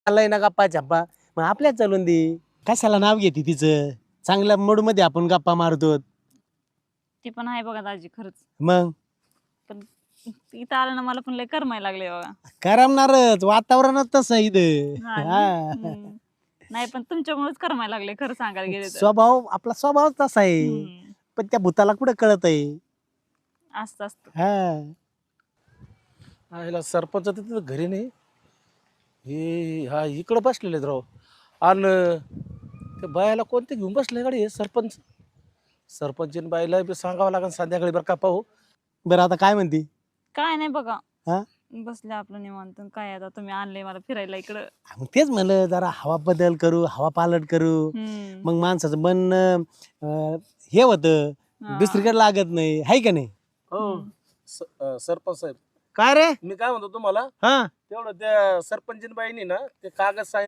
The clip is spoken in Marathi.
चाललाय ना गप्पा छप्पा, मग आपल्याच चालून दे. कशाला नाव घेते तिचं? चांगल्या मूड मध्ये आपण गप्पा मारतो. ती पण आहे बघा दाजी खरंच. मग पण इथं आलं ना मला पण लय करमायला लागले बघा. करमणारच, वातावरणच तसं आहे इथं. हा ना. हा. नाही पण तुमच्यामुळेच करमायला लागले खरं सांगायला गेले तर. स्वभाव आपला स्वभाव तसा आहे. हम्म. पण त्या भूताला कुठं कळत आहे. असतं असतं. हा. ह्याला सरपंच तिथं घरी नाही. हे हा इकडं बसलेले आहेत राव. आणि त्या बायाला कोणते घेऊन बसले गाडी हे सरपंच. सरपंच बाईला बी सांगावं लागेल संध्याकाळी बरं का पाहू. बरं आता काय म्हणते? काय नाही बघा. हा? बसले आपलं निवांत. काय आता तुम्ही आणले मला फिरायला इकडं. मग तेच म्हणलं जरा हवा बदल करू, हवा पालट करू. मग माणसाचं मन हे होतं, हा. दुसरीकडे लागत नाही, हाय का नाही? हो सरपंच साहेब, काय रे? मी काय म्हणतो तुम्हाला, हा तेवढं त्या सरपंच बाईनी ना ते कागद